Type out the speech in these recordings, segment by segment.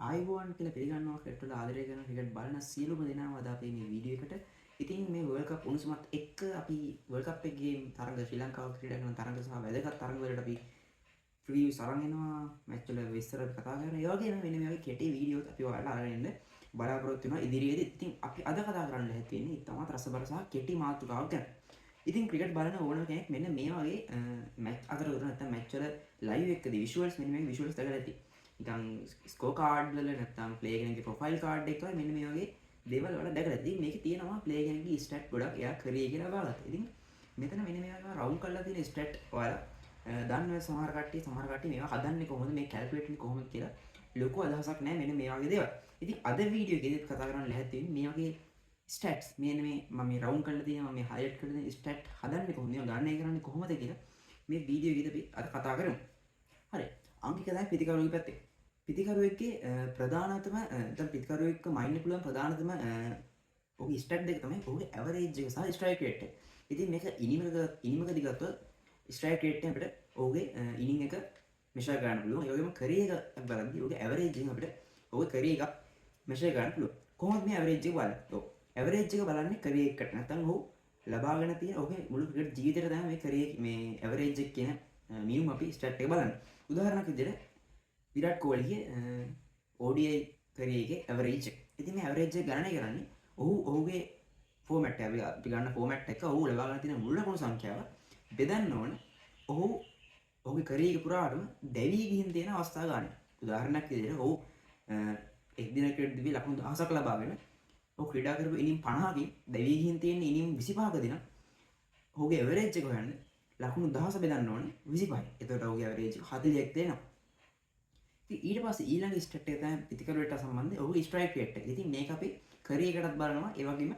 ආයිබෝන් කියලා පිළිගන්නවා ක්‍රිකට් වල ආදරය කරන ක්‍රිකට් බලන සියලුම දෙනාම අද අපේ මේ වීඩියෝ එකට. ඉතින් මේ වර්ල්ඩ් කප් උණුසුමත් එක්ක අපි වර්ල්ඩ් කප් එකේ තරඟ ශ්‍රී ලංකාව ක්‍රීඩා කරන තරඟ සහ වැදගත් තරඟ වලට අපි රිවිව්ස් අරන් එනවා. මැච් වල විස්තර කතා කරනවා. ඒ වගේම මෙන්න මේ වගේ කෙටි වීඩියෝස් අපි ඔයාලට අරගෙන එන්න බලාපොරොත්තු වෙනවා ඉදිරියේදී. ඉතින් අපි අද කතා කරන්න ලැහැත් වෙන්නේ ඉතාමත් රසබර සහ කෙටි මාතෘකාවක් ගැන. ඉතින් ක්‍රිකට් බලන ඕනම කෙනෙක් මෙන්න මේ වගේ මැච් අතරතුර නැත්නම් මැච් වල ලයිව් එකදී විෂුවල්ස් මෙන්න මේ විෂුවල්ස් දැකලා ඇති. නිකන් ස්කෝ කාඩ් වල නැත්නම් ප්ලේයර් කෙනෙක්ගේ ප්‍රොෆයිල් කාඩ් එක වගේ මෙන්න මේ වගේ දේවල් වල දැකලා ඇති. මේකේ තියෙනවා ප්ලේයර් කෙනෙක්ගේ ස්ටැට් ගොඩක් එයා කරේ කියලා බලලා. ඉතින් මෙතන මෙන්න මේ වගේ රවුන්ඩ් කරලා තියෙන ස්ටැට් ඔයාලා දන්නවා සමහර කට්ටිය මේවා හදන්නේ කොහොමද මේ කැල්කියුලේට් කරන්නේ කොහොමද කියලා ලොකු අදහසක් නැහැ මෙන්න මේ වගේ දේවල්. ඉතින් අද වීඩියෝ එකේදීත් කතා කරන්න ලැහැත් වෙන්නේ මේ වගේ ස්ටැට්ස් මෙන්න මේ මම මේ රවුන්ඩ් කරලා තියෙනවා මේ හයිලයිට් කරලා තියෙන ස්ටැට් හදන්නේ කොහොමද මේවා ගණනය කරන්නේ කොහොමද කියලා මේ වීඩියෝ එකේදී අපි අද කතා කරමු. හරි. අංකික තමයි පිටිකරුවෙක් පැත්තේ. පිටිකරුවෙක්ගේ ප්‍රධානතම දැන් පිටිකරුවෙක්ව මයින්ඩ් පුළුවන් ප්‍රධානතම ඔහුගේ ස්ටැට් දෙක තමයි ඔහුගේ ඇවරේජ් එක සහ ස්ට්‍රයික් රේට් එක. ඉතින් මේක ඉනිමකදී ගත්තොත් ස්ට්‍රයික් රේට් එක අපිට ඔහුගේ ඉනිං එක මෙෂර් කරන්න පුළුවන්. ඒ වගේම කරේ එක බලද්දී ඔහුගේ ඇවරේජ් එක අපිට ඔහුගේ කරේ එක මෙෂර් කරන්න පුළුවන්. කොහොමද මේ ඇවරේජ් එක බලන්නේ? ඔව්. ඇවරේජ් එක බලන්නේ කරේ එකට. නැත්නම් ඔහු ලබාගෙන තියෙන ඔහුගේ මුළු ක්‍රිකට් ජීවිතේට තමයි මේ කරේ මේ ඇවරේජ් එක කියන මිනිමම් අපි ස්ටැට් එක බලන්නේ. උදාහරණයක් විදිහට විරාට් කෝලිගේ ODI කරේ එකේ ඇවරේජ් එක. ඉතින් මේ ඇවරේජ් එක ගණනය කරන්නේ ඔහුගේ ෆෝමැට් එක. අපි ගන්න ෆෝමැට් එක ඔහු ලබාගෙන තියෙන මුල් ලකුණු සංඛ්‍යාව බෙදන්න ඕන ඔහුගේ කරේ එක පුරාටම දැවී ගිහින් තියෙන අවස්ථා ගන්න. උදාහරණයක් විදිහට ඔහු එක් දිනකදී ලකුණු 1000ක් ලබාගෙන ඔහු ක්‍රීඩා කරපු ඉනිම් 50කින් දැවී ගිහින් තියෙන ඉනිම් 25ක දින ඔහුගේ ඇවරේජ් එක හොයන්න ලකුණු 1000 බෙදන්න ඕනේ 25යි. එතකොට ඔහුගේ ඇවරේජ් එක 40ක් දෙනවා. ඉතින් ඊට පස්සේ ඊළඟ ස්ටැට් එක තමයි පිටිකරුවට සම්බන්ධ ඔහුගේ ස්ට්‍රයික් රේට් එක. ඉතින් මේක අපි කරේ එකටත් බලනවා ඒ වගේම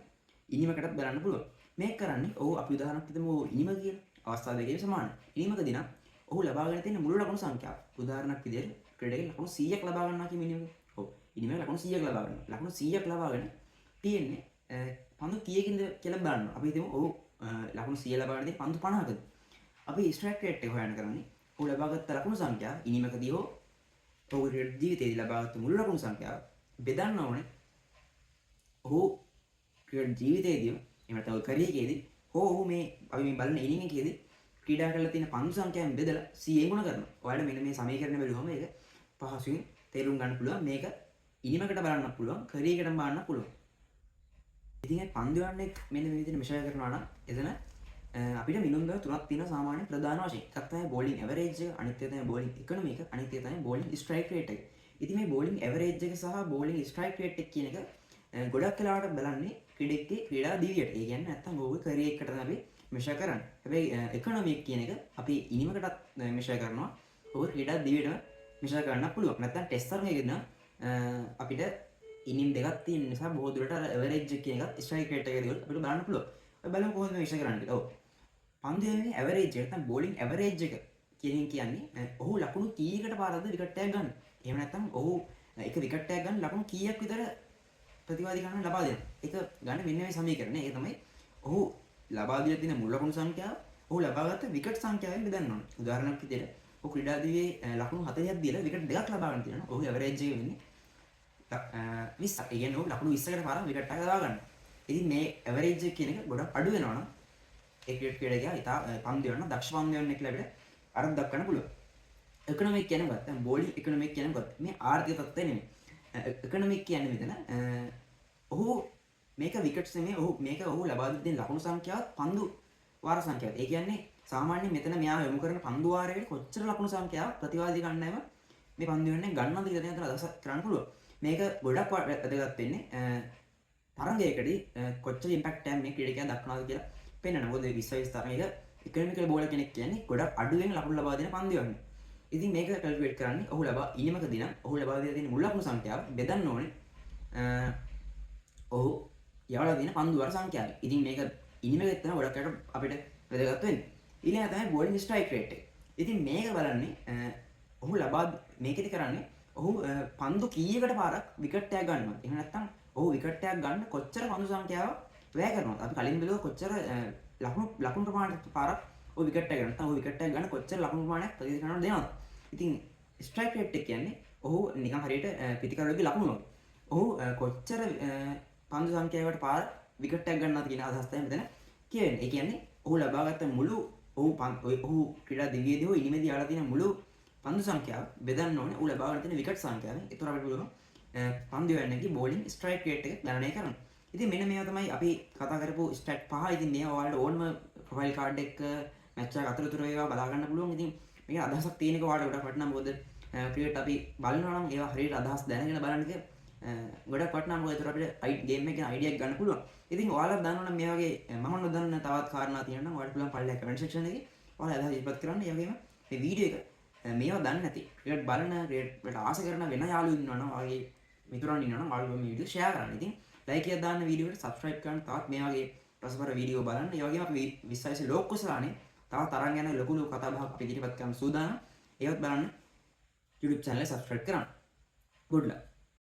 ඉනිමකටත් බලන්න පුළුවන්. මේක කරන්නේ ඔහු අපි උදාහරණයක් හිතමු ඉනිම කියන අවස්ථාව දෙකේ සමානයි. ඉනිමකදී නම් ඔහු ලබාගෙන තියෙන මුළු ලකුණු සංඛ්‍යාව. උදාහරණයක් විදිහට ක්‍රීඩකෙක් ලකුණු 100ක් ලබා ගන්නවා කියන ඉනිමක. ඔව්. ඉනිමක ලකුණු 100ක් ලබා ගන්නවා. ලකුණු 100ක් ලබාගෙන තියෙන්නේ පන්දු කීයකින්ද කියලා බලන්න. අපි හිතමු ඔහු ලකුණු 100 ලබාගෙන තියෙන පන්දු 50කද. අපි ස්ට්‍රයික් රේට් එක හොයන්න කරන්නේ ඔහු ලබාගත් ලකුණු සංඛ්‍යාව ඉනිමකදී හෝ ඔහුගේ ජීවිතයේදී ලබාගත් මුළු ලකුණු සංඛ්‍යාව බෙදන්න ඕනේ ඔහු ක්‍රිකට් ජීවිතයේදී එහෙම නැත්නම් කරේ එකේදී හෝ ඔහු මේ අපි මේ බලන ඉනිං එකේදී ක්‍රීඩා කරලා තියෙන පන්දු සංඛ්‍යාවෙන් බෙදලා 100 ගුණ කරනවා. ඔයාලට මෙන්න මේ සමීකරණය බැලුවම ඒක පහසුවෙන් තේරුම් ගන්න පුළුවන්. මේක ඉනිමකට බලන්න පුළුවන්, කරේ එකට බලන්න පුළුවන්. ඉතින් ඒ පන්දු යන්නේ මෙන්න මේ විදිහට මෙෂර් කරනවා නම් එතන අපිට මිනුම් බව තුනක් තියෙනවා සාමාන්‍ය ප්‍රධාන වශයෙන්. එකක් තමයි බෝලිං ඇවරේජ් එක, අනිත් එක තමයි බෝලිං ඉකොනොමි එක, අනිත් එක තමයි බෝලිං ස්ට්‍රයික් රේට් එක. ඉතින් මේ බෝලිං ඇවරේජ් එක සහ බෝලිං ස්ට්‍රයික් රේට් එක කියන එක ගොඩක් වෙලාවට බලන්නේ ක්‍රීඩකගේ ක්‍රීඩා දිවියට. ඒ කියන්නේ නැත්තම් ඔහුගේ කරේ එකට තමයි අපි මෙෂර් කරන්නේ. හැබැයි ඉකොනොමි එක කියන එක අපි ඉනිමකටත් මෙෂර් කරනවා. ඔහුගේ ක්‍රීඩා දිවියටම මෙෂර් කරන්න පුළුවන්. නැත්තම් ටෙස්ට් තරඟයකදී නම් අපිට ඉනිම් දෙකක් තියෙන නිසා බොහෝ දුරට අර ඇවරේජ් එක කියන එකත් ස්ට්‍රයික් රේට් එකේදී අපිට බලන්න පුළුවන්. අපි බලමු කොහොමද මෙෂර් කරන්නේ කියලා. ඔව්. පන්දුවේ ඇවරේජ් එක නැත්නම් බෝලිං ඇවරේජ් එක කියන්නේ ඔහු ලකුණු කීයකට පාරක්ද විකට් එකක් ගන්න. එහෙම නැත්නම් ඔහු එක විකට් එකක් ගන්න ලකුණු කීයක් විතර ප්‍රතිවාදී ගන්න ලබා දෙනවා. ඒක ගන්න මෙන්න මේ සමීකරණය. ඒක තමයි ඔහු ලබා දීලා තියෙන මුල් ලකුණු සංඛ්‍යාව ඔහු ලබාගත් විකට් සංඛ්‍යාවෙන් බෙදන්න ඕනේ. උදාහරණයක් විදිහට ඔහු ක්‍රීඩාදීවේ ලකුණු 40ක් දීලා විකට් දෙකක් ලබා ගන්න තියෙනවා. ඔහුගේ ඇවරේජ් එක වෙන්නේ 20ක්. ඒ කියන්නේ ඔහු ලකුණු 20කට පාරක් විකට් එකක් ලබා ගන්න. ඉතින් මේ ඇවරේජ් එක කියන එක ගොඩක් අඩු වෙනවා නම් ඒ ක්‍රිකට් ක්‍රීඩකයා ඉතා පන්දු යන දක්ෂ පන්දු යන කියලා අපිට අරන් දක්වන්න පුළුවන්. ඉකොනොමික් කියන්නේ මොකක්ද? දැන් බෝලිං ඉකොනොමික් කියන්නේ මොකක්ද? මේ ආර්ථික තත්ත්වය නෙමෙයි. ඉකොනොමික් කියන්නේ මෙතන ඔහු මේක විකට්ස් නෙමෙයි ඔහු ලබා දෙන ලකුණු සංඛ්‍යාව පන්දු වාර සංඛ්‍යාව. ඒ කියන්නේ සාමාන්‍යයෙන් මෙතන මෙයා යොමු කරන පන්දු වාරයකට කොච්චර ලකුණු සංඛ්‍යාව ප්‍රතිවාදී ගන්නවම මේ පන්දු යන්නේ ගන්නවද කියලා දැන් අදහස් කරන්න පුළුවන්. මේක ගොඩක් වැදගත් වෙන්නේ තරඟයකදී කොච්චර ඉම්පැක්ට් එකක් මේ ක්‍රීඩකයා දක්වනවද කියලා පෙන්වන්න. මොකද 20 තරඟයක ඉකොනොමිකල් බෝලර් කෙනෙක් කියන්නේ ගොඩක් අඩුවෙන් ලකුණු ලබා දෙන පන්දු යන්නේ. ඉතින් මේක කැල්කියුලේට් කරන්නේ ඔහු ලබා ඉනිමකදී නම් ඔහු ලබා දෙලා තියෙන මුල් ලකුණු සංඛ්‍යාව බෙදන්න ඕනේ ඔහු යවලා තියෙන පන්දු වර සංඛ්‍යාවයි. ඉතින් මේක ඉනිමකෙත් තමයි ගොඩක් අපිට වැදගත් වෙන්නේ. ඊළඟ තමයි බෝලිං ස්ට්‍රයික් රේට් එක. ඉතින් මේක බලන්නේ ඔහු ලබා මේකෙදි කරන්නේ ඔහු පන්දු කීයකට පාරක් විකට් එකක් ගන්නවද? එහෙම නැත්නම් ඔහු විකට් එකක් ගන්න කොච්චර පන්දු සංඛ්‍යාව වැය කරනවද? අපි කලින් බැලුවා කොච්චර ලකුණු ප්‍රමාණයට පාරක් ඔහු විකට් එක ගන්න. නැත්නම් ඔහු විකට් එකක් ගන්න කොච්චර ලකුණු ප්‍රමාණයක් ප්‍රතිවාදී කරනවද දෙනවද? ඉතින් ස්ට්‍රයික් රේට් එක කියන්නේ ඔහු නිකන් හරියට පිතිකරුවෙක්ගේ ලකුණු වගේ. ඔහු කොච්චර පන්දු සංඛ්‍යාවකට පාර විකට් එකක් ගන්නවද කියන අදහස තමයි මෙතන කියන්නේ. ඒ කියන්නේ ඔහු ලබාගත් මුළු ඔහු ක්‍රීඩා දිවියේදී හෝ ඉනිමේදී යාලා තියෙන මුළු පන්දු සංඛ්‍යාව බෙදන්න ඕනේ ඔහු ලබාගෙන තියෙන විකට් සංඛ්‍යාවෙන්. ඒතර අපිට පුළුවන් පන්දු යන්නේගේ බෝලින් ස්ට්‍රයික් රේට් එක ගණනය කරන්න. ඉතින් මෙන්න මේවා තමයි අපි කතා කරපු ස්ටැට් පහ. ඉතින් මේවා ඔයාලට ඕනම ප්‍රොෆයිල් කාඩ් එක මැච් එකක් අතරතුර ඒවා බලා ගන්න පුළුවන්. ඉතින් මේක අදහසක් තියෙන එක ඔයාලට ගොඩක් වටිනවා. මොකද ක්‍රිකට් අපි බලනවා නම් ඒවා හරියට අදහස් දැනගෙන බලන්න එක ගොඩක් වටිනවා. මොකද ඒතර අපිට ගේම් එකේ අයිඩියා එක ගන්න පුළුවන්. ඉතින් ඔයාලා දන්නවනම් මේ වගේ මම නොදන්න තවත් කාරණා තියෙනවා නම් ඔයාලට පුළුවන් පල්ලෙහා කමෙන්ට් සෙක්ෂන් එකේ ඔයාලා අදහස් ඉදිරිපත් කරන්න. ඒ වගේම මේ වීඩියෝ එක මේවා දන්නේ නැති ක්‍රිකට් බලන ක්‍රිකට් ආස කරන වෙන යාළුවෝ ඉන්නවනම් ඔයාගේ මිතුරන් ඉන්නවනම් ඔයාලා මේ වීඩියෝ ෂෙයා කරන්න. ඉතින් ලයික් එකක් දාන්න වීඩියෝ එකට සබ්ස්ක්‍රයිබ් කරන්න. තවත් මේ වගේ රසබර වීඩියෝ බලන්න. ඒ වගේම අපි 20 ලෝක කුසලානේ තවත් තරම් යන ලොකු ලොකු කතා බහක් අපි ඉදිරිපත් කරන්න සූදානම්. ඒවත් බලන්න YouTube channel එක subscribe කරන්න. Good luck.